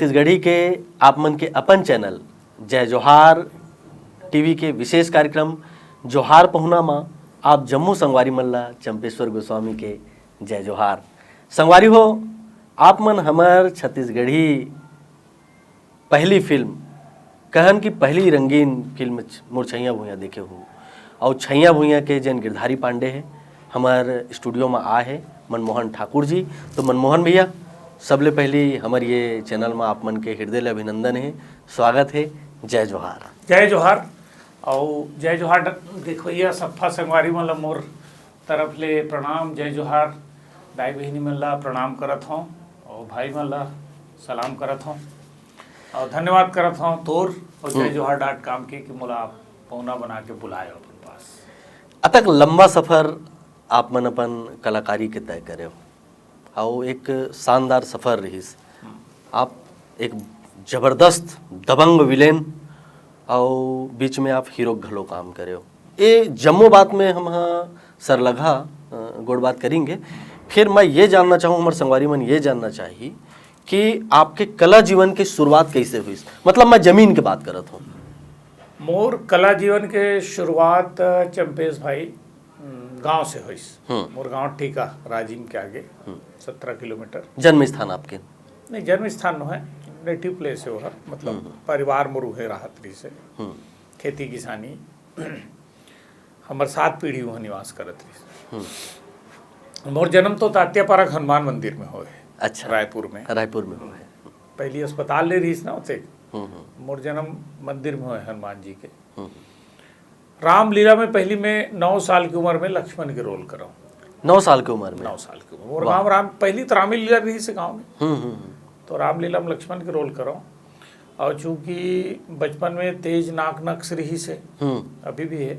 छत्तीसगढ़ी के आप मन के अपन चैनल जय जोहार टीवी के विशेष कार्यक्रम जोहार पहुना माँ आप जम्मू संगवारी मल्ला चंपेश्वर गोस्वामी के जय जोहार। संगवारी हो, आप मन हमार छत्तीसगढ़ी पहली फिल्म कहन की पहली रंगीन फिल्म मोर छैया भुइयाँ देखे हो और छैया भुइयाँ के जन गिरधारी पांडे है हमार स्टूडियो में आ है मनमोहन ठाकुर जी। तो मनमोहन भैया, सबले पहली हमारे ये चैनल में आप मन के हृदय ले अभिनंदन है, स्वागत है। जय जोहार। जय जोहार और जय जोहार देखो ये सफा संगवारी मन मोर तरफ ले प्रणाम। जय जोहार दाई बहिनी मन ला प्रणाम करत हूँ और भाई मन ला सलाम करत हूँ और धन्यवाद करत हूँ तोर और जय जोहार.com के कि मोला पौना बना के बुलाए अपन पास। अतक लंबा सफ़र आप मन अपन कलाकारी के तय करे हो और एक शानदार सफ़र रहीस। आप एक जबरदस्त दबंग विलेन और बीच में आप हीरो घलो काम करे हो। ये जम्मू बात में हम सरलगा गोड़ बात करेंगे। फिर मैं ये जानना चाहूँ, हमारे संगवारी मन ये जानना चाहिए कि आपके कला जीवन की शुरुआत कैसे हुई। मतलब मैं जमीन की बात करत हूँ। मोर कला जीवन के शुरुआत चंपेश भाई गांव से हुई। मोर गांव ठीका राजिम के आगे 17 किलोमीटर। जन्म स्थान आपके? नहीं, जन्म स्थान है, नेटिव प्लेस है वो, मतलब परिवार मोरू है राहतरी से खेती किसानी हमार 7 पीढ़ी वहाँ निवास करत रही। मोर जन्म तो तात्या पार्क हनुमान मंदिर में हो। अच्छा, रायपुर में हो है। पहली अस्पताल ले रही ना उसे। मोर जन्म मंदिर में हो हनुमान जी के। रामलीला में पहली मैं 9 साल की उम्र में लक्ष्मण के रोल करा। 9 साल की उम्र में? 9 साल की उम्र। और गाँव राम पहली तो रामलीला रही से गाँव में। तो रामलीला में लक्ष्मण के रोल करो और चूंकि बचपन में तेज नाक नक्श रही से अभी भी है,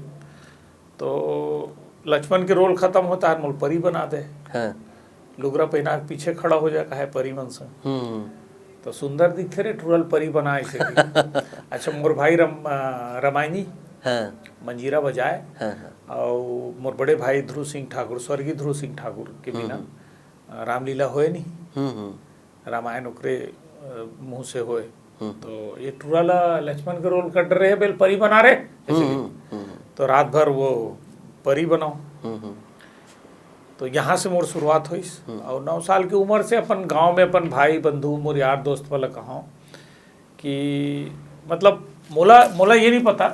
तो लक्ष्मण के रोल खत्म होता है मोल परी बना दे। लुगरा पहना के पीछे खड़ा हो जाता है परी मन से। तो सुंदर दिखते रे टूरल परी बना ऐसे। अच्छा, मोर भाई रमायनी मंजीरा बजाए और मोर बड़े भाई ध्रुव सिंह ठाकुर, स्वर्गीय ध्रुव सिंह ठाकुर के बिना रामलीला होए नहीं, रामायण ओकरे मुंह से होए। तो ये टूराला लक्ष्मण के रोल कर रहे बेल परी बना रहे तो रात भर वो परी बनाओ। तो यहाँ से मोर शुरुआत हुई और 9 साल की उम्र से अपन गांव में अपन भाई बंधु मोर यार दोस्त वाला कहा कि मतलब मोला ये नहीं पता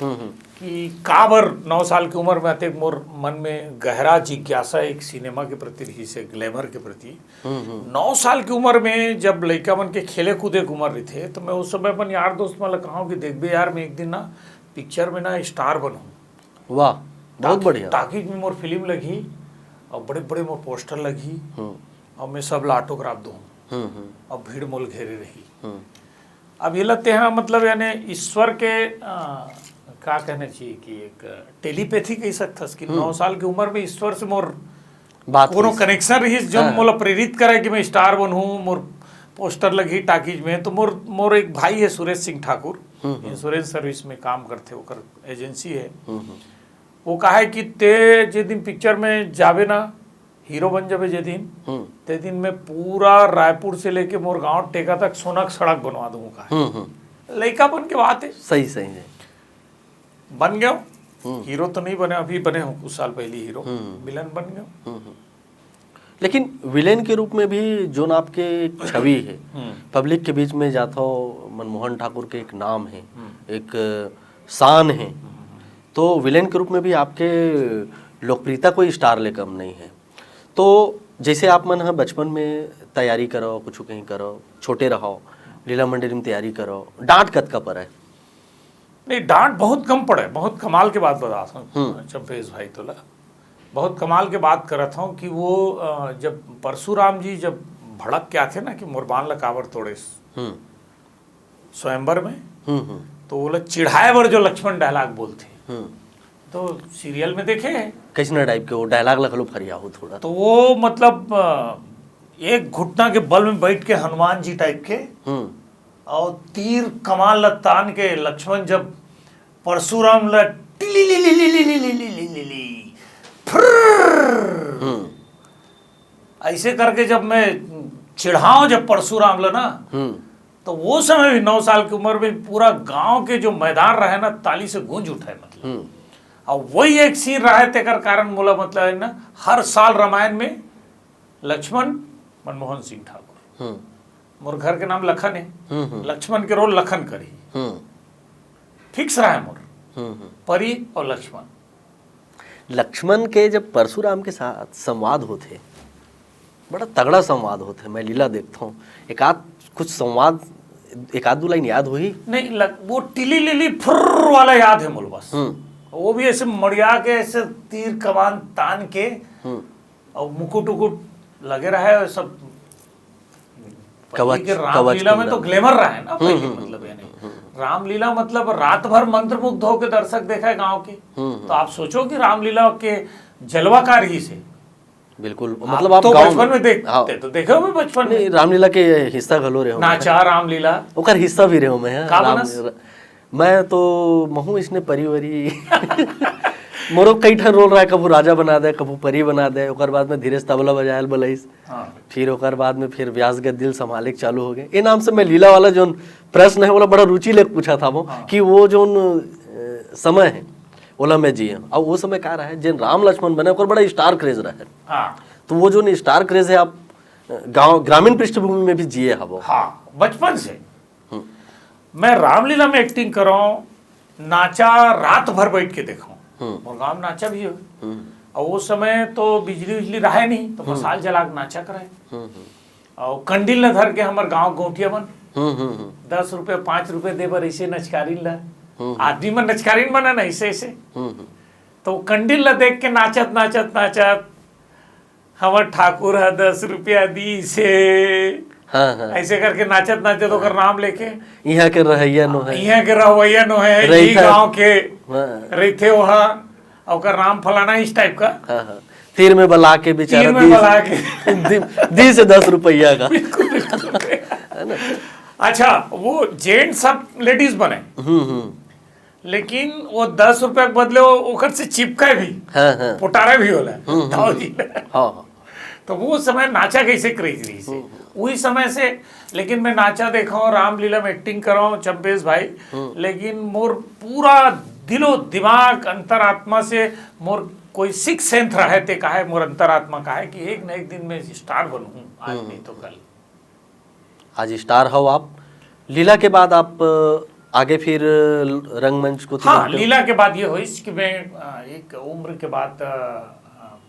कि काबर 9 साल की उम्र में आते मोर मन में गहरा जिज्ञासा एक सिनेमा के प्रति रही से, ग्लैमर के प्रति। 9 साल की उम्र में जब लड़का मन के खेले कूदे की उम्र रही थे, तो मैं उस समय अपन यार दोस्त वाला कहा कि देख बे यार, मैं एक दिन ना पिक्चर में ना स्टार बनूं। वाह, बहुत बढ़िया। टाकीज में मोर फिल्म लगी और बड़े बड़े मोर पोस्टर लगी और मैं सब ला ऑटोग्राफ दूँ और भीड़ मोल घेरे रही। अब ये लगते हैं मतलब यानी ईश्वर के क्या कहना चाहिए कि एक टेलीपैथी कह सकता कि 9 साल की उम्र में ईश्वर से मोर कोनो कनेक्शन रही जो मोला प्रेरित करे कि मैं स्टार बनूं। मोर पोस्टर लगी टाकीज में। तो मोर एक भाई है सुरेश सिंह ठाकुर, इंश्योरेंस सर्विस में काम करते, ओकर एजेंसी है। वो कहा है कि ते जे दिन पिक्चर में जावे ना, हीरो बन जावे जे दिन, ते दिन में पूरा रायपुर से लेके मोर गांव टेका तक सोना की सड़क बनवा दूंगा। लड़का बन के बात है। सही है। बन गया हीरो तो नहीं बने, अभी बने हो कुछ साल पहले हीरो, विलन बन गया। लेकिन विलेन के रूप में भी जो ना आपके छवि है पब्लिक के बीच में जाता हो, मनमोहन ठाकुर के एक नाम है, एक शान है। तो विलेन के रूप में भी आपके लोकप्रियता कोई स्टार ले कम नहीं है। तो जैसे आप मन बचपन में तैयारी करो, कुछ कहीं करो, छोटे रहो, लीला मंडली में तैयारी करो, डांट कत का पर है? नहीं, डांट बहुत कम पड़े। बहुत कमाल के बात बता हूँ चंपेश भाई, तोला बहुत कमाल के बात करत हूँ कि वो जब परशुराम जी जब भड़क के आते ना कि मोरबान ला काबर तोड़े स्वयंवर में, तो वो लोग चिढ़ाए बर जो लक्ष्मण डायलॉग बोलते, तो सीरियल में देखे कैसे टाइप के वो डायलॉग लखलो फरिया हो थोड़ा। तो वो मतलब एक घुटना के बल में बैठ के हनुमान जी टाइप के और तीर कमाल तान के लक्ष्मण जब परशुराम ला ऐसे करके जब मैं चिढ़ाऊं जब परशुराम ला ना, तो वो समय भी 9 साल की उम्र में पूरा गांव के जो मैदान रहे ना ताली से गूंज उठे मतलब। और वही एक सीन रहा है तेकर कारण मोला मतलब है ना, हर साल रामायण में लक्ष्मण मनमोहन सिंह ठाकुर, मोर घर के नाम लखन है, लक्ष्मण के रोल लखन करी, फिक्स रहा है मोर परी और लक्ष्मण। लक्ष्मण के जब परशुराम के साथ संवाद होते, बड़ा तगड़ा संवाद होते, मैं लीला देखता हूँ, एक आध कुछ संवाद, एक आध दो लाइन याद हुई नहीं वो टिली लिली फुर्र वाला याद है मुझे बस। वो भी ऐसे मड़िया के ऐसे तीर कमान तान के और मुकुट उकुट लगे रहा है सब। कवच, के रामलीला में तो ग्लैमर रहा है ना पहले मतलब, यानी रामलीला मतलब रात भर मंत्रमुग्ध होकर दर्शक देखा है गांव के। तो आप सोचो कि रामलीला के जलवाकार ही से बिल्कुल, मतलब आप तो गाँव बचपन में देखते तो देखे हो मैं बचपन में रामलीला के हिस्सा घलो रहे हो, नाचा रामलीला ओकर हिस्सा भी रहे हो मैं। का बनस? मैं तो महू इसने परिवरी मोरो कई ठन रोल रहा है, कबू राजा बना दे, कबू परी बना दे, ओकर बाद में धीरे तबला बजायल बलैस, फिर ओकर बाद में फिर व्यास गद्दिल संभाले चालू हो गए। ये नाम से मैं लीला वाला जो प्रश्न है, वो बड़ा रुचि लेके पूछा था वो कि वो जो समय है ओला में जिए, और वो समय क्या रहा है जिन राम लक्ष्मण बने ओकर बड़ा स्टार क्रेज रहा है। तो वो जो स्टार क्रेज है आप गांव ग्रामीण पृष्ठभूमि में भी जिए है वो। हाँ, बचपन से मैं रामलीला में एक्टिंग कर रहा हूँ, नाचा रात भर बैठ के देखा हूँ, और गाँव नाचा भी हो। और उस समय तो बिजली उजली रहा नहीं, तो मसाल जला के नाचा कराए, और कंडील न धर के हमारे गाँव गोटिया बन 10 रुपये 5 रुपये दे बर ऐसे नचकारी ला, आदमी में नचकारीन बना ना ऐसे ऐसे। तो कंडील ला देख के नाचत नाचत नाचत हमार ठाकुर है 10 रुपया दी से, ऐसे करके नाचत नाचत ओकर नाम लेके यहाँ के रहैया नो है, यहाँ के रवैया नो है, ई गांव के रहते वहाँ, ओकर नाम फलाना इस टाइप का। तीर में बला के बेचारा, तीर में बला के दी से 10 रुपया का। अच्छा, वो जेंट सब लेडीज बने, लेकिन वो 10 रुपया के बदले ओकर से चिपका भी, पोटारा भी होला। तो वो समय नाचा कैसे क्रेज रही से वही समय से। लेकिन मैं नाचा देखा हूँ, रामलीला में एक्टिंग कर रहा हूँ चंपेश भाई, लेकिन मोर पूरा दिलो दिमाग अंतरात्मा से मोर कोई सिक्स सेंथ रहे थे, कहा है मोर अंतरात्मा का है कि एक न एक दिन में स्टार बनूं, आज नहीं तो कल। आज स्टार हो आप। लीला के बाद आप आगे फिर रंगमंच को? हाँ, लीला के बाद ये हुई कि मैं एक उम्र के बाद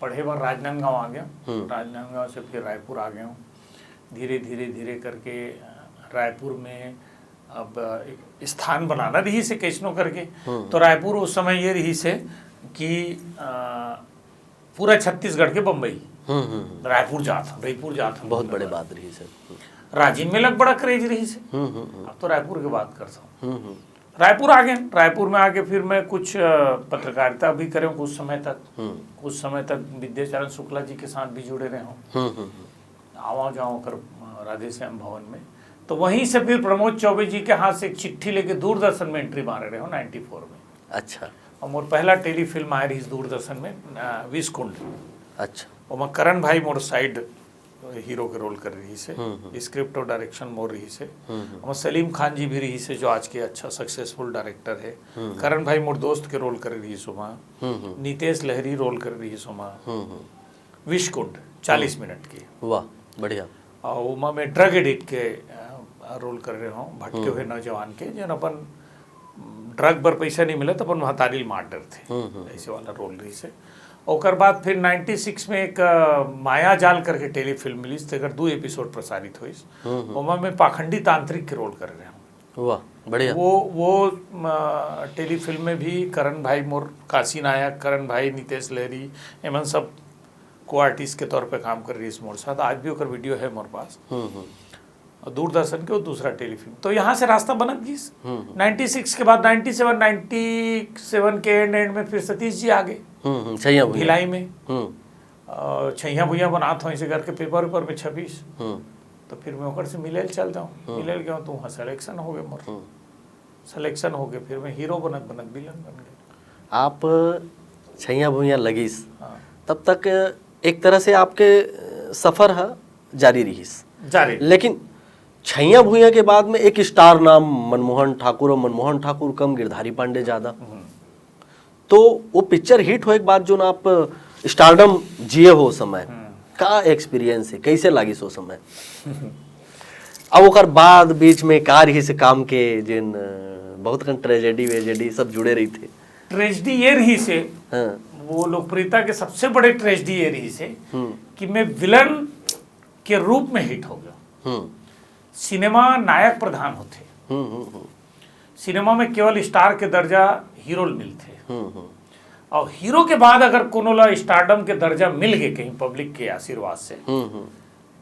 पढ़े बार राजनांदगांव आ गया, राजनांदगांव से फिर रायपुर आ गया हूँ। धीरे धीरे धीरे करके रायपुर में अब एक स्थान बनाना रही से कैसनो करके। तो रायपुर उस समय ये रही से कि पूरा छत्तीसगढ़ के बम्बई रायपुर जाता, रायपुर जाता, बहुत बड़े बात रही से। राजीव में लग बड़ा क्रेज रही से। अब तो रायपुर की बात करता हूँ। रायपुर आ गए, रायपुर में आके फिर मैं कुछ पत्रकारिता भी करे कुछ समय तक विद्याचरण शुक्ला जी के साथ भी जुड़े रहे हूँ, आवा जाऊँ कर राधे श्याम भवन में। तो वहीं से फिर प्रमोद चौबे जी के हाथ से एक चिट्ठी लेके दूरदर्शन में एंट्री मारे रहे हो 94 में। अच्छा। और मोर पहला टेलीफिल्म आए रही दूरदर्शन में विषकुंड। अच्छा। और मैं करण भाई मोर साइड हीरो के रोल कर रही से, स्क्रिप्ट और डायरेक्शन मोर रही से। और सलीम खान जी भी रही से जो आज के अच्छा सक्सेसफुल डायरेक्टर है। करण भाई मोर दोस्त के रोल कर रही सुमा, नीतेश लहरी रोल कर रही सुमा। विषकुंड 40 मिनट की, वाह बढ़िया। और उमा में ड्रग एडिक्ट के रोल कर रहे हूँ, भटके हुए नौजवान के जो अपन ड्रग पर पैसा नहीं मिला तो अपन महतारी मार डर थे, ऐसे वाला रोल रही से। और बाद फिर 96 में एक माया जाल करके टेलीफिल्म मिली, तेकर 2 एपिसोड प्रसारित हुई। उमा में पाखंडी तांत्रिक के रोल कर रहे हूँ। वाह बढ़िया। वो टेलीफिल्म में भी करण भाई मोर, काशी नायक, करण भाई, नीतेश लहरी एमन सब को आर्टिस्ट के तौर पे काम कर रही है मोर साथ। आज भी ओकर वीडियो है मोर पास। और दूरदर्शन के वो दूसरा टेलीफिल्म। तो यहाँ से रास्ता बनत गई। 96 के बाद 97 के एंड में फिर सतीश जी आ गए भिलाई में। छैया भुइया बनात हो ऐसे करके पेपर वेपर में छपीस। तो फिर मैं ओकर से मिले चल जाऊँ, मिले गया तो वहाँ सिलेक्शन हो गए मोर। सिलेक्शन हो गए फिर मैं हीरो बनत विलन बन गए। आप छैया भुइया लगीस, तब तक एक तरह से आपके सफर है जारी रही। जारी। लेकिन छैया भूया के बाद में एक स्टार नाम मनमोहन ठाकुर, और मनमोहन ठाकुर कम गिरधारी पांडे ज्यादा। तो वो पिक्चर हिट होए के बाद जो ना आप स्टारडम जिए हो उस समय का एक्सपीरियंस है, कैसे लागी सो समय? अब ओकर बाद बीच में कार ही से काम के जिन बहुत कन ट्रेजेडी वेजेडी सब जुड़े रही थे। ट्रेजेडी ये रही से, हाँ। वो लोकप्रियता के सबसे बड़े ट्रेजेडी ये रही से कि मैं विलन के रूप में हिट हो गया। सिनेमा नायक प्रधान होते, सिनेमा में केवल स्टार के दर्जा हीरो मिलते, और हीरो के बाद अगर कोनो ला स्टारडम के दर्जा मिल गए कहीं पब्लिक के आशीर्वाद से,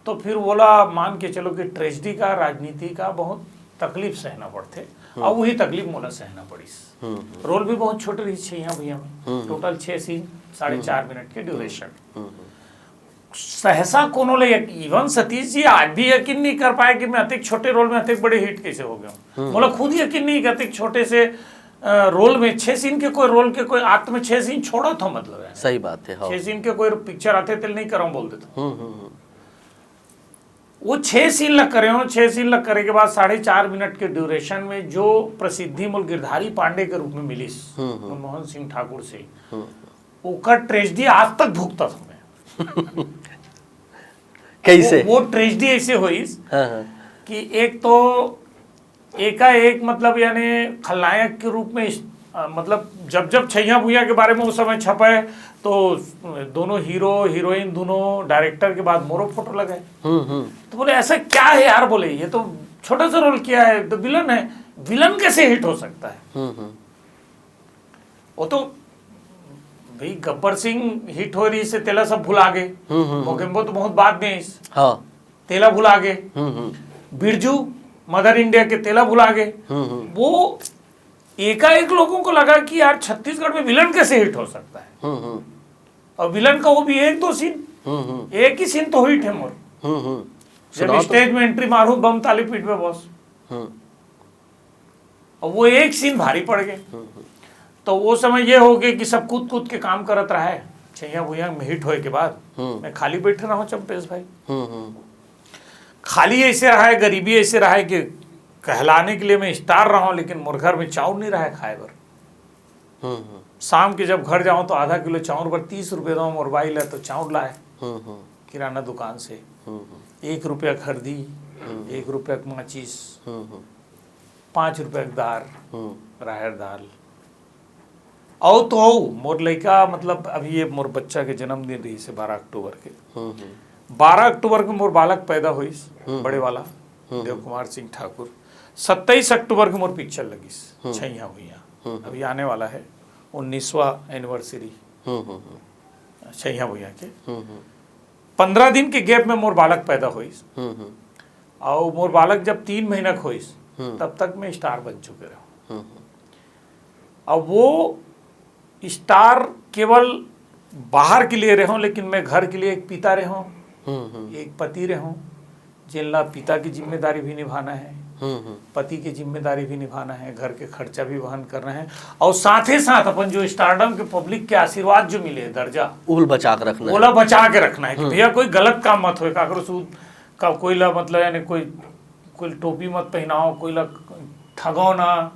तो फिर बोला मान के चलो कि ट्रेजेडी का, राजनीति का बहुत तकलीफ सहना पड़ते, और वही तकलीफ मोला सहना पड़ी। रोल भी बहुत छोटे रही छैया भैया में, टोटल 6 सीन 4.5 मिनट के ड्यूरेशन। सहसा कोनो ले, इवन सतीश जी आज भी यकीन नहीं कर पाए कि मैं अतिक छोटे रोल में अतिक बड़े हिट कैसे हो गया। बोला खुद यकीन नहीं कि अतिक छोटे से रोल में 6 सीन के कोई रोल के कोई आत्म में 6 सीन छोड़ा था, मतलब है सही बात है। 6 सीन के कोई पिक्चर आते थे नहीं कराऊं बोल देता। वो 6 सीन लग करे हो, 6 सीन लग करे के बाद 4.5 मिनट के ड्यूरेशन में जो प्रसिद्धि मूल गिरधारी पांडे के रूप में मिली मनमोहन सिंह ठाकुर से, ओकर ट्रेजेडी आज तक भुगता था मैं। कैसे वो ट्रेजेडी ऐसे हुई कि एक तो एकाएक मतलब यानी खलनायक के रूप में मतलब जब छैया भूया के बारे में उस समय छपे तो दोनों हीरो हीरोइन दोनों डायरेक्टर के बाद मोरो फोटो लगाए। तो बोले ऐसा क्या है यार, बोले ये तो छोटा सा रोल किया है, तो विलन है, विलन कैसे हिट हो सकता है? वो तो भाई गब्बर सिंह हिट हो रही से तेला सब भुला गए, मोगेम्बो तो बहुत बाद में इस तेला भुला गए, बिरजू मदर इंडिया के तेला भुला गए। वो एकाएक लोगों को लगा कि यार छत्तीसगढ़ में विलन कैसे हिट हो सकता है, और विलन का वो भी 1-2 सीन, एक ही सीन तो हिट है मोर, जब स्टेज में एंट्री मारू बम ताली पीठ पे बॉस, और वो एक सीन भारी पड़ गए। तो वो समय ये हो गया कि सब कूद कूद के काम करत रहा है। छैया भूया में हिट होए के बाद मैं खाली बैठे रहा हूँ चंपेश भाई, खाली ऐसे रहा है, गरीबी ऐसे रहा है कि कहलाने के लिए मैं स्टार रहा हूं, लेकिन मोर घर में चाउर नहीं रहा है खाए बर। शाम के जब घर जाऊं तो आधा किलो चाउर पर 30 रुपये दो, मोर बाई ला तो चाउर लाए किराना दुकान से, 1 रुपया खरीदी, 1 रुपया का माचिस, 5 रुपया का दार राहर दाल। औ तो मोर लड़का मतलब अभी ये मोर बच्चा के जन्मदिन रही से 12 अक्टूबर के, 12 अक्टूबर को मोर बालक पैदा हुई बड़े वाला देव कुमार सिंह ठाकुर। 27 अक्टूबर को मोर पिक्चर लगी छैया भूया, अभी आने वाला है 19वां एनिवर्सरी छैया भूया के। 15 दिन के गैप में मोर बालक पैदा हुई, और मोर बालक जब 3 महीना हुई तब तक मैं स्टार बन चुके रहा। अब वो स्टार केवल बाहर के लिए रहा हूं, लेकिन मैं घर के लिए एक पिता रहा हूं, एक पति रहा हूं, जिनला पिता की जिम्मेदारी भी निभाना है, पति की जिम्मेदारी भी निभाना है, घर के खर्चा भी वहन करना है, और साथ ही साथ अपन जो स्टारडम के पब्लिक के आशीर्वाद जो मिले दर्जा उल बचा के रखना, ओला बचा के रखना है कि भैया कोई गलत काम मत हो, काकरो सूद का कोई ला मतलब यानी कोई टोपी मत पहनाओ, कोई ला ठगो ना,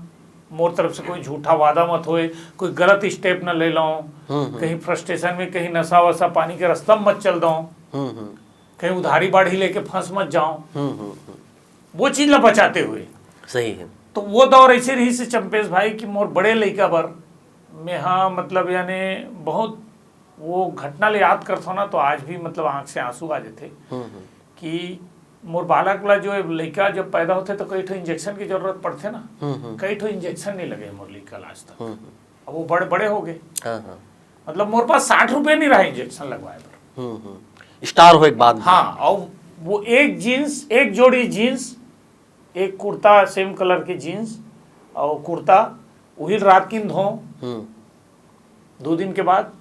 मोर तरफ से कोई झूठा वादा मत होए, कोई गलत स्टेप न ले लो, कहीं फ्रस्ट्रेशन में कहीं नशा वशा पानी के रास्ता मत चल दो, कहीं उधारी बाढ़ी लेके फंस मत जाओ, वो चीज ला बचाते हुए। सही है। तो वो दौर ऐसे रही से चंपेश भाई कि मोर बड़े लड़का बर में हाँ मतलब यानी बहुत वो घटना ले याद करता ना तो आज भी मतलब आंख से आंसू आ जाते कि मोर बालक ला जो लड़का जब पैदा होते तो कई ठो इंजेक्शन की जरूरत पड़ते ना, कई ठो इंजेक्शन नहीं लगे मोर लड़का आज तक। अब वो बड़े बड़े हो गए, मतलब मोर पास 60 रुपये नहीं रहा इंजेक्शन लगवाए पर। स्टार हो एक बाद। हाँ, और वो एक जीन्स, एक जोड़ी जीन्स, एक कुर्ता सेम कलर की जीन्स और कुर्ता वही रात की धो, 2 दिन के बाद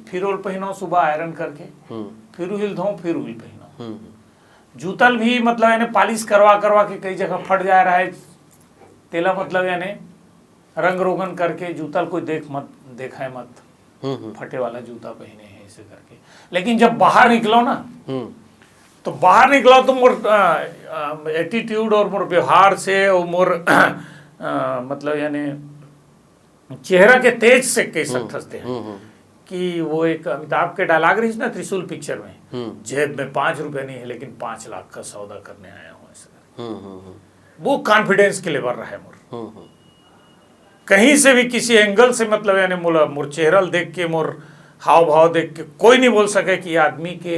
फिर ओल पहनो सुबह आयरन करके, फिर उहिल धो फिर उहिल पहनो। जूतल भी मतलब यानी पॉलिश करवा करवा के कई जगह फट जा रहा है, तेला मतलब यानी रंग रोगन करके जूतल कोई देखाए मत, फटे वाला जूता पहने हैं ऐसे करके। लेकिन जब बाहर निकलो ना तो बाहर निकला तो मोर एटीट्यूड और मोर व्यवहार से और मोर मतलब यानी चेहरा के तेज से कह सकते हैं कि वो एक अमिताभ के डायलॉग रही ना त्रिशूल पिक्चर में, जेब में 5 रुपए नहीं है लेकिन 5 लाख का सौदा करने आया हूँ ऐसा। वो कॉन्फिडेंस के लेवल रहा है मोर, कहीं से भी किसी एंगल से मतलब यानी मोर चेहरा देख के मोर हाव भाव देख के कोई नहीं बोल सके कि आदमी के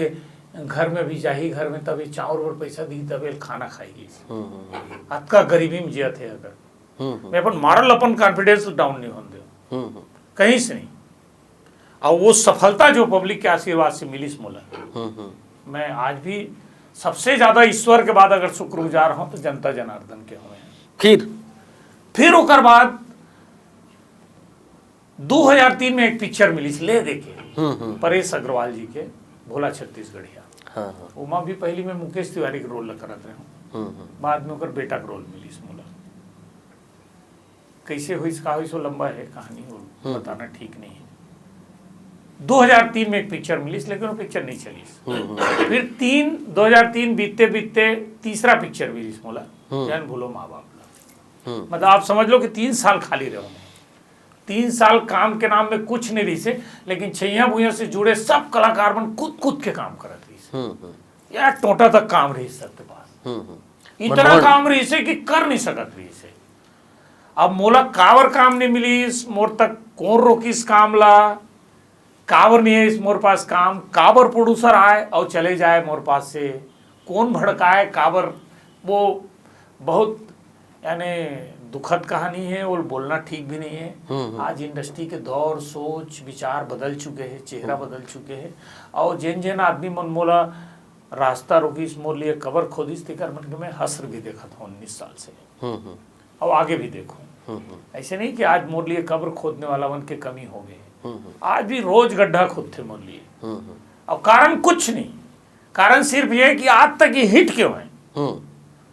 घर में भी जाही, घर में तभी चाउर और पैसा दी तभी खाना खाएगी। अतका गरीबी में जिया थे अगर मैं अपन मारल अपन कॉन्फिडेंस डाउन नहीं होने दे कहीं से नहीं। और वो सफलता जो पब्लिक के आशीर्वाद से मिली मोला, मैं आज भी सबसे ज्यादा ईश्वर के बाद अगर शुक्रगुजार हूं तो जनता जनार्दन के हुए हैं। फिर ओकर बाद 2003 में एक पिक्चर मिली ले देखे परेश अग्रवाल जी के भोला छत्तीसगढ़िया। उमा भी पहली में मुकेश तिवारी के रोल करत रहे हूँ, बाद में ओकर बेटा के रोल मिली मोला। कैसे हुई का हुई सो लंबा है कहानी, वो बताना ठीक नहीं है। 2003 में एक पिक्चर मिली लेकिन वो पिक्चर नहीं चली। फिर 2003 बीतते बीतते तीसरा पिक्चर मिली मोला, जन भूलो माँ बाप ला। मतलब आप समझ लो कि 3 साल खाली रहो, 3 साल काम के नाम में कुछ नहीं रही से, लेकिन छैया भुइया से जुड़े सब कलाकार मन कूद के काम करत रही से। यार टोटा तक काम रही सबके पास, इतना काम रही से कि कर नहीं सकत रही से। अब मोला कावर काम नहीं मिली, मोर तक कौन रोकिस काम ला, कावर नहीं है इस मोर पास काम, कावर प्रोड्यूसर आए और चले जाए मोर पास से, कौन भड़काए कावर। वो बहुत यानी दुखद कहानी है और बोलना ठीक भी नहीं है। आज इंडस्ट्री के दौर सोच विचार बदल चुके हैं, चेहरा बदल चुके हैं। और जिन जिन आदमी मन मोला रास्ता रोकीस मोर लिए कबर खोदिस तेकर मन के मैं हसर भी देखा था 19 साल से, और आगे भी देखूं। ऐसे नहीं कि आज मोर लिए कब्र खोदने वाला मन के कमी हो गए, आज भी रोज गड्ढा खोदते मोर लिए। और कारण कुछ नहीं, कारण सिर्फ ये कि आज तक ये हिट क्यों है।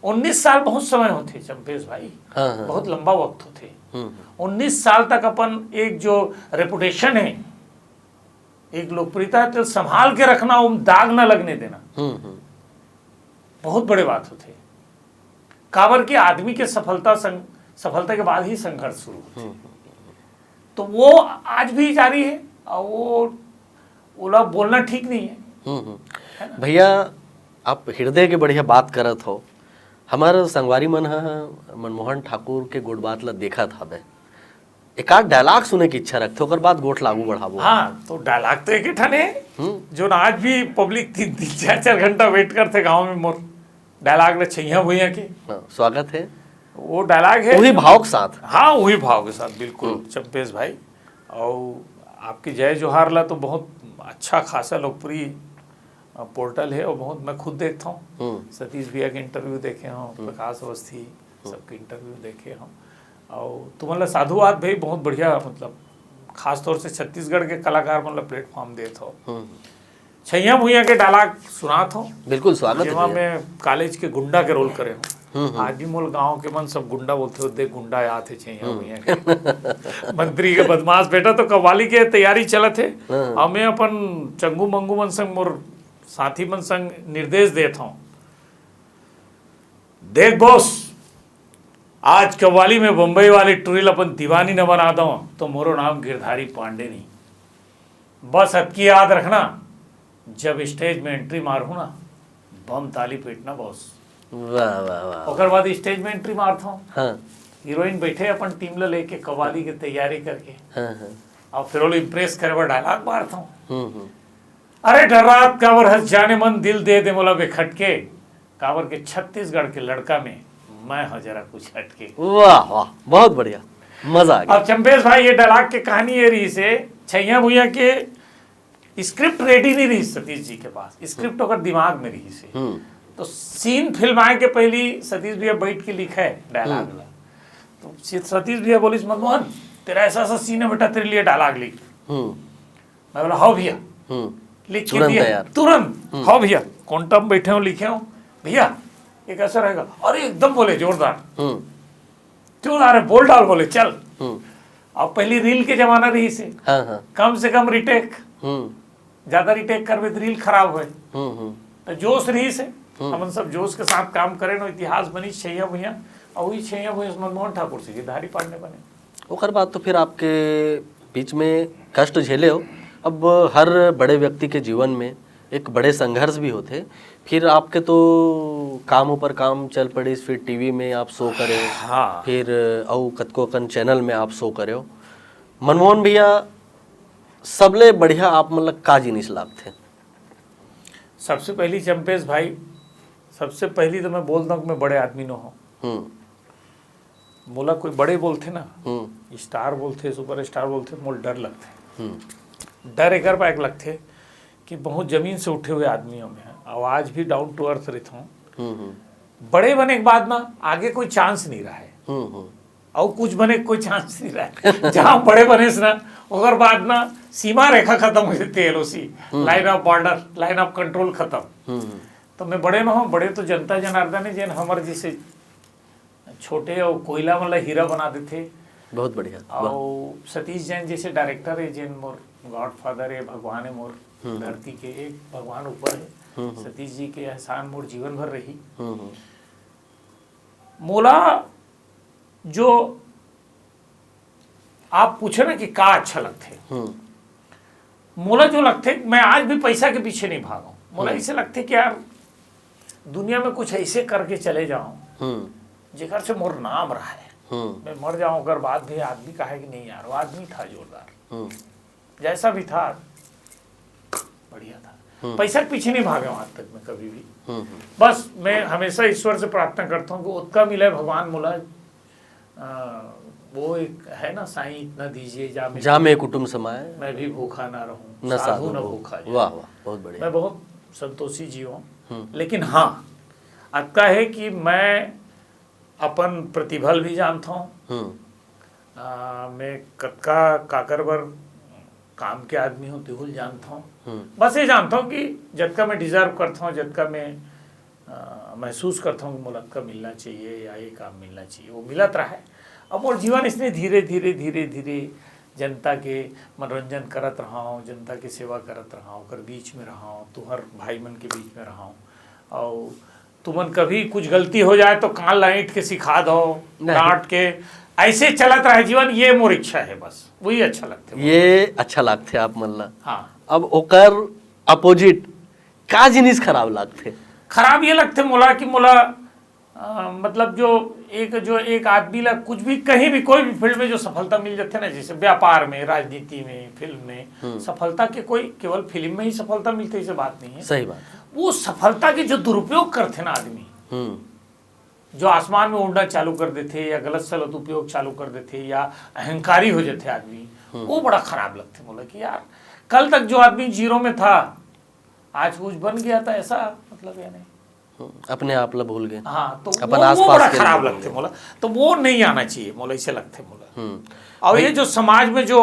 19 साल बहुत समय होते चंपेश भाई, बहुत लंबा वक्त होते। 19 साल तक अपन एक जो रेपुटेशन है, एक लोकप्रियता तो संभाल के रखना, वो दाग ना लगने देना, बहुत बड़े बात होते। काबर के आदमी के सफलता के बाद ही संघर्ष शुरू होते, तो वो आज भी जारी है। और वो बोलना ठीक नहीं है। भैया आप हृदय के बढ़िया बात करत हो। हमारे संगवारी मन मनमोहन ठाकुर के गोट बात ला देखा था बे, एक आध डायलॉग सुने की इच्छा रखते ओकर बाद गोट लागू बढ़ाबो। हाँ तो डायलॉग तो एक ठने जो ना आज भी पब्लिक 3-4 घंटा वेट करते गांव में मोर डायलॉग छैया भुइया के स्वागत है। वो डायलॉग है वही भाव के साथ। हाँ वही भाव के साथ बिल्कुल चंपेश भाई। और आपकी जय जोहार ला तो बहुत अच्छा खासा लोकप्रिय पोर्टल है, और बहुत मैं खुद देखता हूँ। सतीश भैया के इंटरव्यू देखे हूँ, प्रकाश अवस्थी सबके इंटरव्यू देखे हूँ। और तुम्हारा साधुवाद भाई बहुत बढ़िया, मतलब खास तौर से छत्तीसगढ़ के कलाकार मतलब प्लेटफॉर्म देते हो। छैया भुइया के डायलॉग सुनात हो, बिल्कुल स्वागत है। मैं कॉलेज के गुंडा के रोल करे हूँ। आज भी मोल गांव के मन सब गुंडा बोलते हो, देख गुंडा याद है छैया भुइया के। मंत्री के बदमाश बेटा तो कव्वाली के तैयारी चलत है, और मैं अपन चंगू मंगू मन संग मोर साथी मन संग निर्देश देता हूँ। देख बॉस, आज कव्वाली में बम्बई वाली टुरिल अपन दीवानी न बना दो तो मोरो नाम गिरधारी पांडे नहीं। बस अतकी याद रखना, जब स्टेज में एंट्री मारू ना बम ताली पीटना बॉस। वाह वाह वाह। ओकर बाद स्टेज में एंट्री मारता हूँ, हाँ हीरोइन बैठे अपन टीम ला लेके कव्वाली की तैयारी करके, हाँ हाँ। और फिर वो इम्प्रेस करे वो डायलॉग मारता हूँ। अरे डरात कावर हंस जाने मन दिल दे दे मोला बेखटके, कावर के छत्तीसगढ़ के लड़का में मैं हूँ जरा कुछ हटके। वाह वाह बहुत बढ़िया, मजा आ गया। अब चंपेश भाई ये डायलॉग की कहानी ये रही से, छैया भुइया के स्क्रिप्ट रेडी नहीं रही सतीश जी के पास, स्क्रिप्ट अगर दिमाग में रही से तो सीन फिल्माए के पहली सतीश भैया बैठ के लिखा है डायलॉग ला। तो सतीश भैया बोलिस मनमोहन तेरा ऐसा ऐसा सीन है बेटा, तेरे लिए डायलॉग लिख। मैं बोला हाँ भैया, लिख के दिया तुरंत। हाँ भैया क्वांटम बैठे हो लिखे हो भैया ये कैसा रहेगा, अरे एकदम बोले जोरदार, जोरदार है बोल डाल, बोले चल। अब पहली रील के जमाना रही से, कम से कम रिटेक, ज्यादा रिटेक करबे तो रील खराब हो, जोश रही से हम सब जोश के साथ काम करें ना, इतिहास बनी छैया भैया और वही छैया भैया मनमोहन ठाकुर से धारी पाड़ने बने। ओकर बाद तो फिर आपके बीच में कष्ट झेले हो। अब हर बड़े व्यक्ति के जीवन में एक बड़े संघर्ष भी होते, फिर आपके तो काम ऊपर काम चल पड़ी, फिर टीवी में आप शो करे, हाँ। फिर औ कतको कन चैनल में आप शो करे हो। मनमोहन भैया सबले बढ़िया आप मतलब का जिनिस लागथे? सबसे पहली चंपेश भाई, सबसे पहली तो मैं बोलता हूँ कि मैं बड़े आदमी न हो। बोला कोई बड़े बोलते ना, स्टार बोलते, सुपर स्टार बोलते, मोल डर लगते। डर एक बार लगते कि बहुत जमीन से उठे हुए आदमियों में है, आवाज भी डाउन टू अर्थ रहता हूँ। बड़े बने के बाद ना आगे कोई चांस नहीं रहा है, और कुछ बने कोई चांस नहीं रहा है। जहाँ बड़े बने से ना ओकर बाद ना सीमा रेखा खत्म हो जाती है, LOC line of border, line of control खत्म। तो मैं बड़े ना हो, बड़े तो जनता जनार्दन है जिन हमारे जैसे छोटे और कोयला मतलब हीरा बना देते। बहुत बढ़िया। और सतीश जैन जैसे डायरेक्टर है जिन मोर गॉडफादर है, भगवान है मोर धरती के, एक भगवान ऊपर है। सतीश जी के एहसान मोर जीवन भर रही। मोला जो आप पूछे ना कि का अच्छा लगते, मोला जो लगते, मैं आज भी पैसा के पीछे नहीं भागा। मोला ऐसे लगते कि यार दुनिया में कुछ ऐसे करके चले जाऊं जेकर से मोर नाम रहा है। मैं मर जाऊं अगर बाद भी आदमी कहे कि नहीं यार वो आदमी था जोरदार, जैसा भी था बढ़िया था। पैसा के पीछे नहीं भागा आज तक मैं कभी भी। बस मैं हमेशा ईश्वर से प्रार्थना करता हूँ कि उत्का मिले भगवान मोला। वो एक है ना, साईं इतना दीजिए जामे कुटुंब समाए, मैं भी भूखा ना रहूं, न साधु न भूखा। वाह वाह, बहुत बढ़िया। मैं बहुत संतोषी जीव हूँ। लेकिन हाँ अक्का है कि मैं अपन प्रतिभल भी जानता हूँ। मैं कतका काकरबर काम के आदमी हूँ, तिहुल जानता हूँ। बस ये जानता हूँ कि जब मैं डिजर्व करता हूँ, जब मैं महसूस करता हूँ कि मुल्क मिलना चाहिए या ये काम मिलना चाहिए, वो मिलत रहा है। अब और जीवन इसने धीरे धीरे धीरे धीरे जनता के मनोरंजन करत रहा हूँ, जनता की सेवा करत रहा हूँ, कर बीच में रहा हूँ, तुहर भाई मन के बीच में रहा हूँ। और तुमन कभी कुछ गलती हो जाए तो कान लाइट के सिखा दो, डांट के, ऐसे चलत रहे जीवन। ये मोर इच्छा है, बस वही अच्छा लगता है। ये अच्छा लगते आप मतलब। हाँ। अब ओकर अपोजिट का जिनिस खराब लगते? खराब ये लगते मोला कि मोला मतलब जो एक आदमी ला कुछ भी कहीं भी कोई भी फील्ड में जो सफलता मिल जाते ना, जैसे व्यापार में, राजनीति में, फिल्म में, सफलता के कोई केवल फिल्म में ही सफलता मिलती है, ऐसे बात नहीं है। सही बात। वो सफलता के जो दुरुपयोग करते ना आदमी, जो आसमान में उड़ना चालू कर देते या गलत सलत उपयोग चालू कर देते या अहंकारी हो जाते आदमी, वो बड़ा खराब लगते बोला कि यार कल तक जो आदमी जीरो में था आज कुछ बन गया था, ऐसा मतलब है नहीं, अपने आप ला भूल गए। हाँ, तो अपन वो बड़ा आसपास खराब लगते मोला। तो वो नहीं आना चाहिए मोला, ऐसे लगते मोला। और ये जो समाज में जो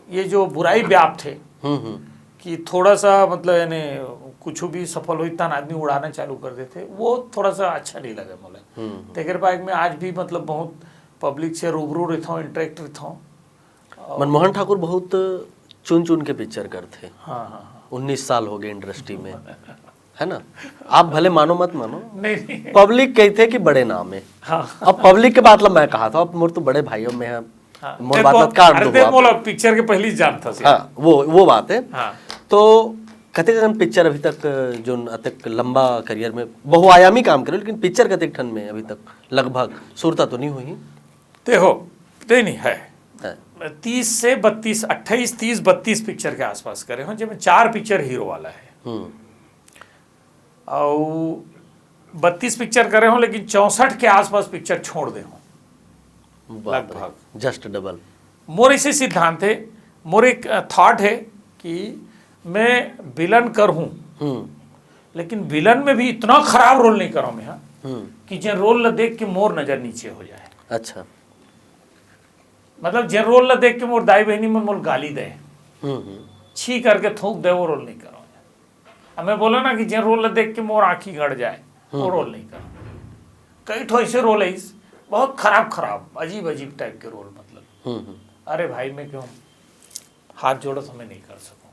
ये जो बुराई व्याप्त है कि थोड़ा सा मतलब यानी कुछ भी सफल हो इतना आदमी उड़ाना चालू कर देते, वो थोड़ा सा अच्छा नहीं लगा मोला। तेकर बाइक में आज भी मतलब बहुत पब्लिक से रूबरू रहता हूँ, इंटरेक्ट रहता हूँ। मनमोहन ठाकुर बहुत चुन चुन के पिक्चर करते। हाँ। 19 साल हो गए इंडस्ट्री में, है ना। आप भले मानो मत मानो, नहीं पब्लिक कहते कि बड़े नाम है। हाँ। अब पब्लिक के बात मैं कहा था, अब मोर तो बड़े भाइयों में है। हाँ। मोर बात काट दो आप। मोला पिक्चर के पहली जानता से। हाँ, वो बात है। हाँ। तो कतेक पिक्चर अभी तक जो अतक लंबा करियर में बहुआयामी काम करे, लेकिन पिक्चर कतेक ठन में अभी तक लगभग सुरता तो नहीं हुई? देखो नहीं है 30 से 32, 28, 30, 32 पिक्चर के आसपास करे हो, जिसमें 4 पिक्चर हीरो वाला है और 32 पिक्चर करे हो, लेकिन 64 के आसपास पिक्चर छोड़ दे हो लगभग, जस्ट डबल। मोर इसे सिद्धांत है, मोर एक थॉट है कि मैं विलन कर हूँ, लेकिन विलन में भी इतना खराब रोल नहीं करूँ मैं कि जिन रोल ला देख के मोर नजर नीचे हो जाए। अच्छा, मतलब जिन रोल ला देख के मोर दाई बहनी में मोर गाली दे, छी करके थूक दे, वो रोल नहीं करो। अब मैं बोला ना कि जिन रोल ला देख के मोर आँखी गड़ जाए, वो रोल नहीं करो। कई ठो ऐसे रोल है बहुत खराब अजीब टाइप के रोल, मतलब अरे भाई मैं क्यों हाथ जोड़ो तो मैं नहीं कर सकूं।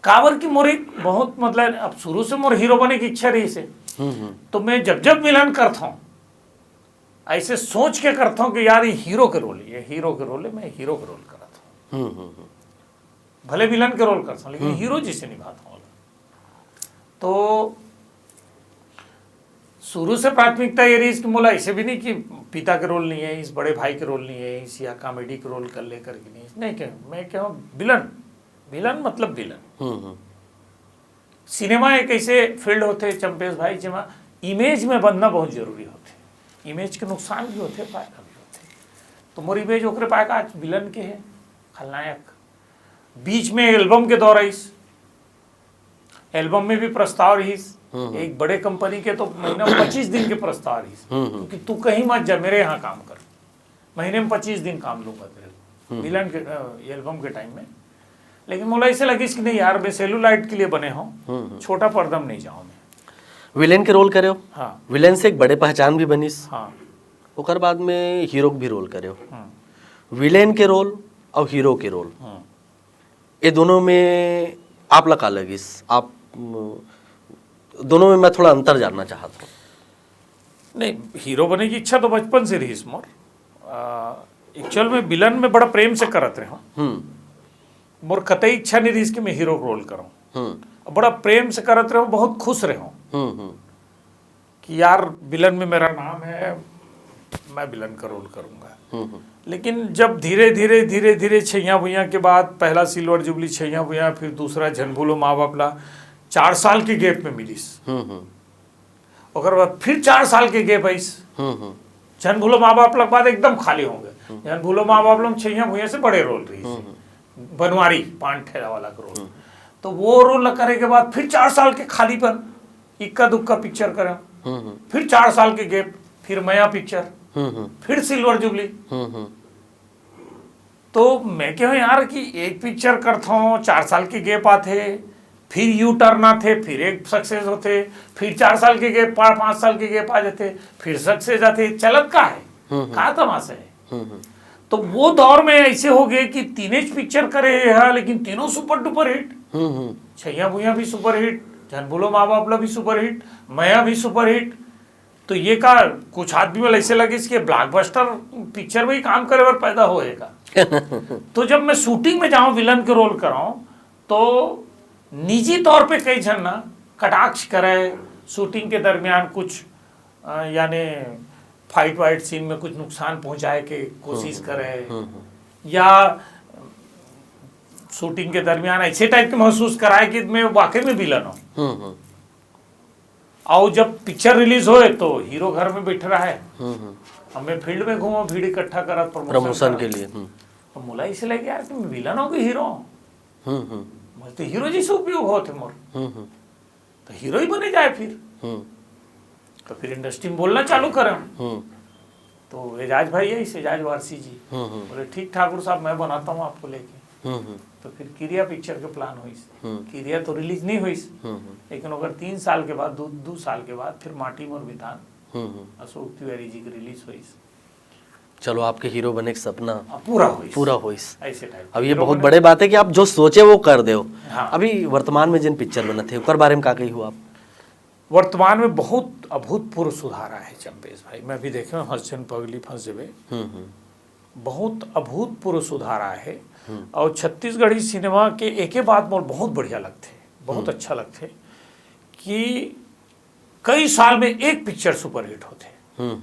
काबर की मोर एक बहुत मतलब अब शुरू से मोर हीरो बने की इच्छा रही से, तो मैं जब जब मिलन करता हूँ ऐसे सोच के करता हूँ कि यार ये हीरो के रोल है, मैं हीरो के रोल करता हूँ। भले विलन के रोल करता हूँ लेकिन हीरो जिसे निभाता हूँ। तो शुरू से प्राथमिकता ये रही इसकी, मोला ऐसे भी नहीं कि पिता के रोल नहीं है, इस बड़े भाई के रोल नहीं है, इस या कॉमेडी के रोल कर लेकर के नहीं क्या, मैं क्या हूँ विलन मतलब विलन। सिनेमा एक ऐसे फील्ड होते चंपेश भाई जिमा इमेज में बनना बहुत जरूरी होते, इमेज के नुकसान भी होते फायदा भी होते। तो मोर इमेज ओकरे पाएगा आज विलन के है, खलनायक। बीच में एल्बम के दौर आईस, एल्बम में भी प्रस्ताव रहीस, एक बड़े कंपनी के तो महीना में 25 दिन के प्रस्ताव रहीस, क्योंकि तू कहीं मत जा, मेरे यहाँ काम कर, महीने में 25 दिन काम लूंगा तेरे विलन के एल्बम के टाइम में। लेकिन मुझे ऐसे लगी कि नहीं यार, मैं सेलुलाइट के लिए बने हूँ, छोटा पर्दा में नहीं जाऊँ मैं। विलेन के रोल करे हो, हाँ विलेन से एक बड़े पहचान भी बनीस, हाँ, ओकर बाद में हीरो भी रोल करे हो। विलेन के रोल और हीरो के रोल ये दोनों में आप लगा लगिस, आप दोनों में मैं थोड़ा अंतर जानना चाहता हूँ। नहीं हीरो बने की इच्छा तो बचपन से रही मोर। एक्चुअल में विलन में बड़ा प्रेम से करत रहे हूँ, मोर कतई इच्छा नहीं रही कि मैं हीरो का रोल करूँ, बड़ा प्रेम से करत रहे हूँ, बहुत खुश रहे हूँ कि यार विलन में मेरा नाम है, मैं विलन का रोल करूँगा। लेकिन जब धीरे धीरे छैया भुइयाँ के बाद पहला सिल्वर जुबली छैया भुइयाँ, फिर दूसरा झन भूलो माँ बापला 4 साल के गैप में मिलीस, और बाद फिर 4 साल के गैप आईस, झन भूलो माँ बाप के बाद एकदम खाली होंगे। झन भूलो माँ बाप लोग छैया भुइयाँ से बड़े रोल रही, बनवारी पान ठेला वाला का रोल, तो वो रोल करे के बाद फिर 4 साल के खालीपन, इक्का दुक्का पिक्चर करे, फिर 4 साल के गैप, फिर मया पिक्चर, फिर सिल्वर जुबली। तो मैं क्या यार कि एक पिक्चर करता हूँ, 4 साल के गैप आते, फिर यू टर्न आते, फिर एक सक्सेस होते, फिर 4 साल के गैप 5 साल के गैप आ जाते, फिर सक्सेस आते, चलत का है कहा तमाशा है। तो वो दौर में ऐसे हो गए कि तीनेज पिक्चर करे है, लेकिन तीनों सुपर डुपर हिट, छैया भुइयाँ भी सुपर हिट, झन भूलो माँ बापला भी सुपर हिट, मया भी सुपर हिट। तो ये का कुछ आदमी वाले ऐसे लगे कि ब्लॉकबस्टर पिक्चर में ही काम करे और पैदा होएगा। तो जब मैं शूटिंग में जाऊं विलन के रोल कराऊं, तो निजी तौर पे कई जन ना कटाक्ष करे, शूटिंग के दरमियान कुछ यानी फाइट वाइट सीन में कुछ नुकसान पहुंचाए के कोशिश करे, या शूटिंग के दरमियान ऐसे टाइप के महसूस कराए कि मैं वाकई में विलन हूँ। और जब पिक्चर रिलीज होए तो हीरो घर में बैठ रहा है, हमें फील्ड में घूमो, भीड़ इकट्ठा करा प्रमोशन के लिए, तो मुला इसे लगे यार कि मैं विलन हूँ कि हीरो हूँ, तो हीरो जैसे उपयोग होते मोर, तो हीरो ही बने जाए फिर। तो फिर इंडस्ट्री में बोलना चालू करें, तो एजाज भाई है इस एजाज वारसी जी बोले ठीक ठाकुर साहब मैं बनाता हूँ आपको लेके। तो फिर किरिया पिक्चर के प्लान हुई, किरिया तो रिलीज नहीं हुई, लेकिन अगर 3 साल के बाद 2 साल के बाद फिर माटी मोर विधान अशोक तिवारी जी की रिलीज हुई। चलो आपके हीरो बने का सपना पूरा हुई ऐसे टाइप। अब ये बहुत बड़े बात है कि आप जो सोचे वो कर दो। हाँ। अभी वर्तमान में जिन पिक्चर बने थे उनके बारे में का कही हो आप? वर्तमान में बहुत अभूतपूर्व सुधार आया है चंपेश भाई, मैं भी देखे हंसजन पगली फंस जबे, बहुत अभूतपूर्व सुधार आया है। और छत्तीसगढ़ी सिनेमा के एक बात मोर बहुत बढ़िया लगते, बहुत अच्छा लगते कि कई साल में एक पिक्चर सुपर हिट होते,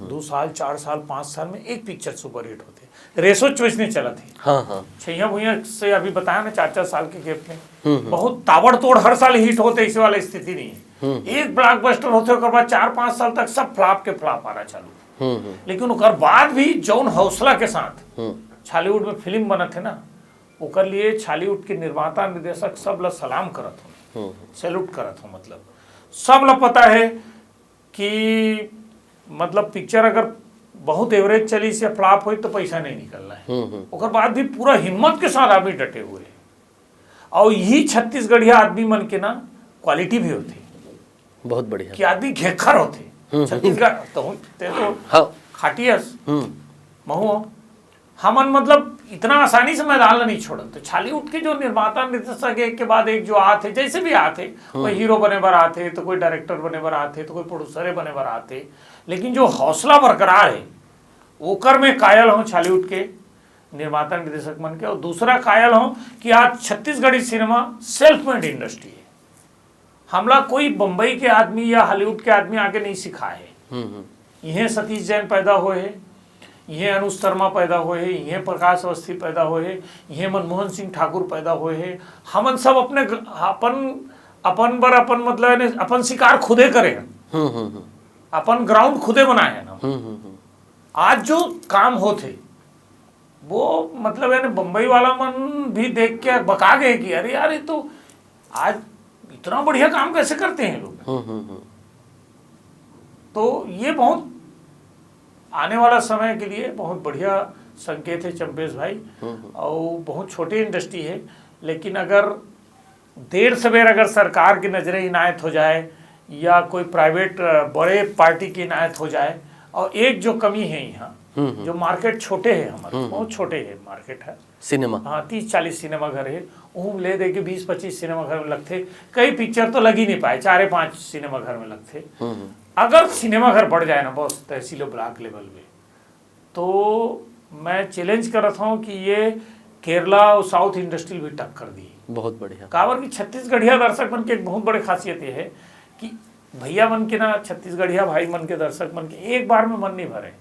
2 साल 4 साल 5 साल में एक पिक्चर सुपर हिट होते। रेसो चॉइस ने चला थी, छैया भुइयाँ से अभी बताया ना 4-4 साल के गैप में बहुत ताबड़तोड़ हर साल हिट होते, ऐसे वाला स्थिति नहीं है। एक ब्लॉकबस्टर होते उसके बाद 4-5 साल तक सब फ्लॉप के फ्लॉप आना चालू, लेकिन उसके बाद भी जौन हौसला के साथ छॉलीवुड में फिल्म बनत है ना, ओकर लिए छॉलीवुड के निर्माता निर्देशक सब ला सलाम करत हूँ, सैल्यूट करत हूँ। मतलब सब ला पता है कि मतलब पिक्चर अगर बहुत एवरेज चली से फ्लॉप हुई तो पैसा नहीं निकलना है, ओकर बाद भी पूरा हिम्मत के साथ आदमी डटे हुए। और यही छत्तीसगढ़िया आदमी मन के ना क्वालिटी भी होती, बहुत बढ़िया कि आदमी घेखर होते छत्तीसगढ़ तो खाटियस महू हमन मतलब इतना आसानी से मैदान ला नहीं छोड़न। तो छालीवुड के जो निर्माता निर्देशक एक के बाद एक जो आते जैसे भी आते, कोई हीरो बने बर आते, तो कोई डायरेक्टर बने बर आते, तो कोई प्रोड्यूसर बने बर आते, लेकिन जो हौसला बरकरार है ओकर में कायल हूँ छालीवुड के निर्माता निर्देशक मन के। और दूसरा कायल हूँ कि आज Chhattisgarhi cinema self made industry है। हमला कोई बम्बई के आदमी या हॉलीवुड के आदमी आके नहीं सिखाए है। यह सतीश जैन पैदा हुए है, यह अनुज शर्मा पैदा हुए है, यह प्रकाश अवस्थी पैदा हुए है, यह मनमोहन सिंह ठाकुर पैदा हुए है। हमन सब अपने अपन बर अपन मतलब अपन शिकार खुदे करे हैं, अपन ग्राउंड खुदे बनाए हैं ना। आज जो काम होते वो मतलब है बम्बई वाला मन भी देख के बका गए कि अरे यार ये तो आज इतना बढ़िया काम कैसे करते हैं लोग। तो ये बहुत आने वाला समय के लिए बहुत बढ़िया संकेत है चंपेश भाई। और बहुत छोटी इंडस्ट्री है, लेकिन अगर देर सवेर अगर सरकार की नज़रें इनायत हो जाए या कोई प्राइवेट बड़े पार्टी की इनायत हो जाए। और एक जो कमी है यहाँ, जो मार्केट छोटे है हमारे, बहुत छोटे है मार्केट है सिनेमा। हाँ 30-40 सिनेमा घर है, वो ले दे के 20-25 सिनेमा घर में लगते। कई पिक्चर तो लग ही नहीं पाए, 4-5 सिनेमा घर में लगते। अगर सिनेमा घर बढ़ जाए ना बस तहसील और ब्लॉक लेवल में, तो मैं चैलेंज कर रहा हूँ कि ये केरला और साउथ इंडस्ट्री भी टक्कर दी। बहुत बढ़िया। काबर की छत्तीसगढ़िया दर्शक मन के एक बहुत बड़ी खासियत ये है कि भैया मन के ना, छत्तीसगढ़िया भाई मन के दर्शक मन के एक बार में मन नहीं भरे।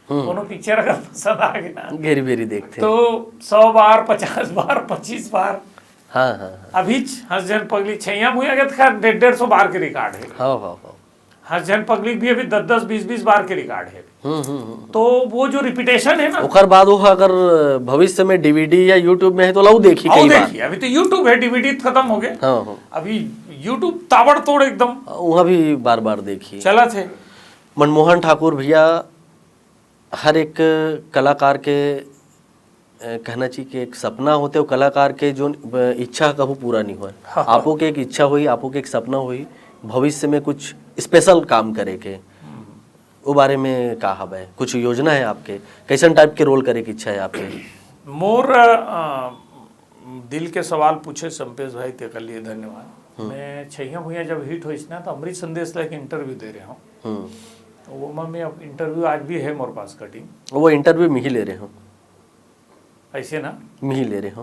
दोनों पिक्चर अगर पसंद आ गए ना घेरी बेरी देखते तो 100 बार, 50 बार, 25 बार। हाँ। अभी हंस जन पगली छैया मुया के 150-150 बार के रिकॉर्ड है। हाँ। हंस जन पगली भी अभी 10-10, 20-20 बार के रिकॉर्ड है। तो वो जो रिपीटेशन है ना, ओकर बाद वो अगर भविष्य में डीवीडी या यूट्यूब में है तो लाऊ देखी कई बार। अभी तो यूट्यूब है, डीवीडी खत्म हो गए। हाँ। अभी यूट्यूब ताबड़तोड़ एकदम वहाँ भी बार बार देखी चला थे। मनमोहन ठाकुर भैया हर एक कलाकार के कहना चाहिए कि एक सपना होते हो कलाकार के, जो इच्छा कभी पूरा नहीं हुआ। हाँ। आपो के एक इच्छा हुई, आपो के एक सपना हुई भविष्य में कुछ स्पेशल काम करे के, वो बारे में का है? कुछ योजना है आपके? कैसन टाइप के रोल करे की इच्छा है आपके? मोर दिल के सवाल पूछे संपेश भाई ते कर लिए धन्यवाद। मैं छैया भैया जब हिट हुई ना तो अमृत संदेश लाइक इंटरव्यू दे रहे हूँ। वो मैं अब इंटरव्यू आज भी है मोर पास कटिंग। वो इंटरव्यू में ही ले रहे हो? ऐसे ना मैं ही ले रहे हो।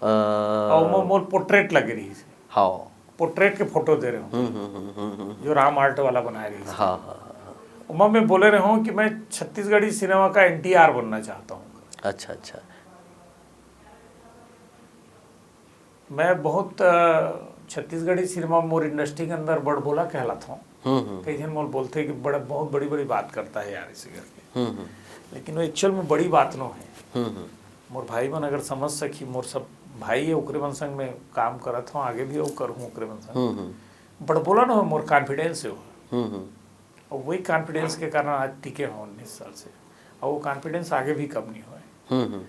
और मोर पोर्ट्रेट लगे रही से। हाँ, पोर्ट्रेट के फोटो दे रहे हूँ जो राम आर्ट वाला बनाए रही। हाँ। उमा में बोले रहे हूँ कि मैं छत्तीसगढ़ी सिनेमा का NTR बनना चाहता हूँ। अच्छा। मैं बहुत छत्तीसगढ़ी सिनेमा मोर इंडस्ट्री के अंदर बड़ बोला कहलाता हूँ। कई जन मोल बोलते हैं कि बड़ा बहुत बड़ी बात करता है यार इसे करके, लेकिन वो एक्चुअल में बड़ी बात नो है। मोर भाई मन अगर समझ सकी, मोर सब भाई है ओकरे मन संग में काम करत हूँ, आगे भी वो करूँ ओकरे मन संग। बड़ बोला ना मोर कॉन्फिडेंस है वो, और वही कॉन्फिडेंस के कारण आज टिके हूँ 19 साल से, और वो कॉन्फिडेंस आगे भी कम नहीं हुआ।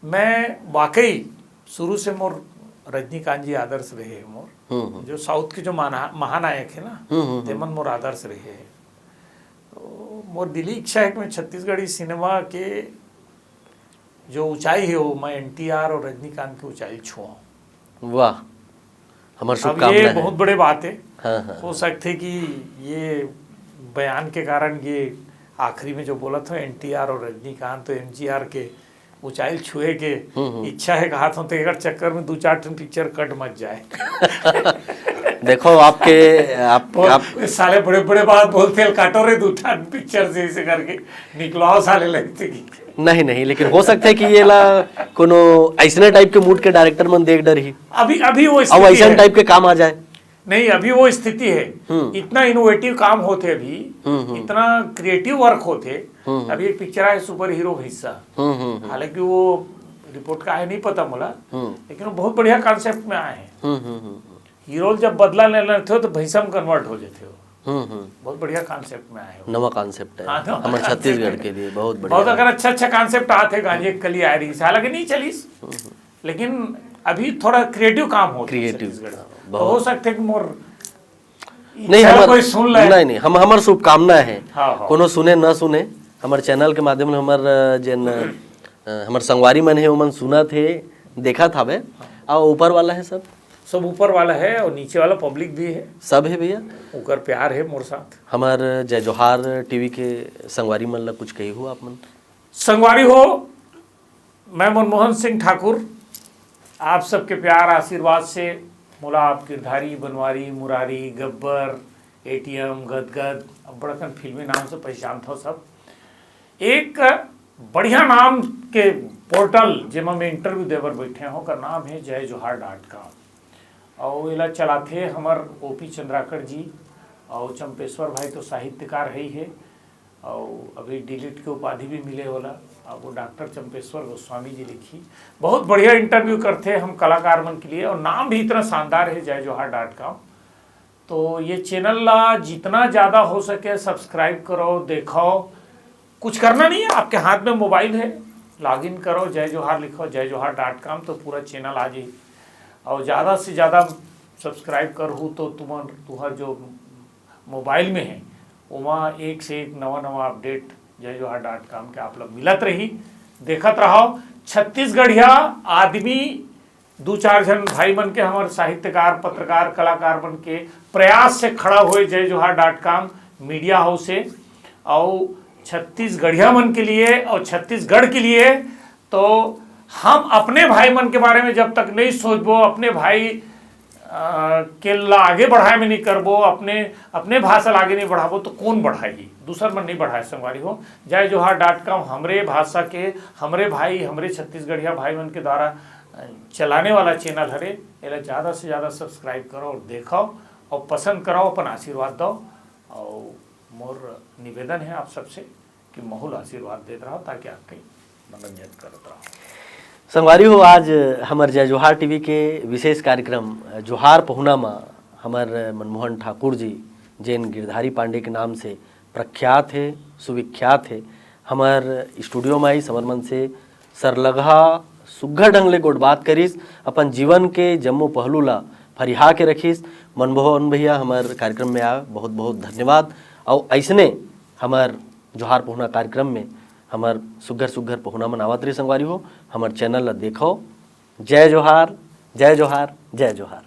मैं वाकई शुरू से मोर रजनीकांत जी आदर्श रहे हैं मोर, जो साउथ के जो महानायक है ना, तेमन मोर आदर्श रहे हैं। तो मोर दिली इच्छा है कि मैं छत्तीसगढ़ी सिनेमा के जो ऊंचाई है वो मैं NTR और रजनीकांत की ऊंचाई छुआऊं। वाह, हमारी अब शुभकामनाएं ये हैं। बहुत बड़े बात है। हाँ। हो सकते कि ये बयान के कारण ये आखिरी में जो बोला था NTR और रजनीकांत तो MGR के ऊंचाई छुए के इच्छा है कहा था, तो एक चक्कर में 2-4 पिक्चर कट मत जाए। देखो आप साले बड़े बात बोलते काटो रे 2-4 पिक्चर से ऐसे करके निकलाओ साले लगते की नहीं, लेकिन हो सकता है कि ये ला कोनो ऐसने टाइप के मूड के डायरेक्टर मन देख डर ही अभी वो अब ऐसा टाइप के काम आ जाए। नहीं, अभी वो स्थिति है। इतना इनोवेटिव काम होते अभी, इतना क्रिएटिव वर्क होते। अभी एक पिक्चर है सुपर हीरो हिस्सा, हालांकि वो रिपोर्ट का है नहीं पता मुला, लेकिन वो बहुत बढ़िया कॉन्सेप्ट में आए हैं। हीरो जब बदला लेना थे तो भैंसा में कन्वर्ट हो जाते हो। बहुत बढ़िया कॉन्सेप्ट में आए हो। नवा कॉन्सेप्ट है हाँ, हमारे छत्तीसगढ़ के लिए बहुत बढ़िया। बहुत अगर अच्छा कॉन्सेप्ट आते गांजे कली आ रही, हालांकि नहीं चलीस, लेकिन अभी थोड़ा क्रिएटिव काम हो हो सकते कि मोर नहीं हमार कोई सुन ले। नहीं हम हमार शुभकामनाएं हैं। हाँ। कोनो सुने न सुने हमारे चैनल के माध्यम से हमार जन हमार संगवारी मन है ओमन सुना थे देखा था बे और ऊपर वाला है सब ऊपर वाला है और नीचे वाला पब्लिक भी है, सब है भैया। ओकर प्यार है मोर साथ। हमार जय जोहार टीवी के संगवारी मन ला कुछ कही हो आप मन? संगवारी हो, मैं मनमोहन सिंह ठाकुर आप सबके प्यार आशीर्वाद से मोला आप गिरधारी, बनवारी, मुरारी, गब्बर, एटीएम, गदगद अब बड़कन फिल्मी नाम से पहचान था सब। एक बढ़िया नाम के पोर्टल जेमा में इंटरव्यू देवर बैठे हो का नाम है jaijohar.com और एला चलाथे हमर ओपी चंद्राकर जी और चंपेश्वर भाई तो साहित्यकार है ही है और अभी डिलीट के उपाधि भी मिले होला और वो डॉक्टर चंपेश्वर गोस्वामी जी लिखी बहुत बढ़िया इंटरव्यू करते हम कलाकार मन के लिए और नाम भी इतना शानदार है jaijohar.com। तो ये चैनल ला जितना ज़्यादा हो सके सब्सक्राइब करो, देखो, कुछ करना नहीं है, आपके हाथ में मोबाइल है, लॉगिन करो, जय जोहार लिखो jaijohar.com तो पूरा चैनल आ जाए और ज़्यादा से ज़्यादा सब्सक्राइब करहूँ तो तुम्हार जो मोबाइल में है वहाँ एक से एक नवा अपडेट jaijohar.com के आप लोग मिलत रही, देखत रहो। छत्तीसगढ़िया आदमी दो चार जन भाई मन के हमारे साहित्यकार, पत्रकार, कलाकार बन के प्रयास से खड़ा हुए jaijohar.com मीडिया हाउस से और छत्तीसगढ़िया मन के लिए और छत्तीसगढ़ के लिए। तो हम अपने भाई मन के बारे में जब तक नहीं सोचबो, अपने भाई के ला आगे बढ़ाए में नहीं करबो, अपने भाषा ला आगे नहीं बढ़ाबो तो कौन बढ़ाएगी, दूसर मन नहीं बढ़ाए। संगवारी हो, jaijohar.com हमरे भाषा के, हमरे भाई, हमरे छत्तीसगढ़िया भाई मन के द्वारा चलाने वाला चैनल हरे। एला ज़्यादा से ज़्यादा सब्सक्राइब करो और देखो और पसंद करो, अपन आशीर्वाद दो और मोर निवेदन है आप सबसे कि माहौल आशीर्वाद देते रहो ताकि आपके मनोरंजन करते रहो। संगवारी हो, आज हमार जय जोहार टीवी के विशेष कार्यक्रम जोहार पहुना माँ हमार मनमोहन ठाकुर जी जैन गिरधारी पांडे के नाम से प्रख्यात है, सुविख्यात है, हमार स्टूडियो में आई समरमन से सरलगहा सुघ्घर ढंग ले गोट बात करिस, अपन जीवन के जम्मो पहलू ला फरिहा के रखिस। मनमोहन भैया हमार कार्यक्रम में आए, बहुत बहुत धन्यवाद। और ऐसने हमार जोहार पहुना कार्यक्रम में हमार सुघ्घर पहुना मनावत रही संगवारी हो। हमार चैनल ला देखो। जय जोहार, जय जोहार, जय जोहार।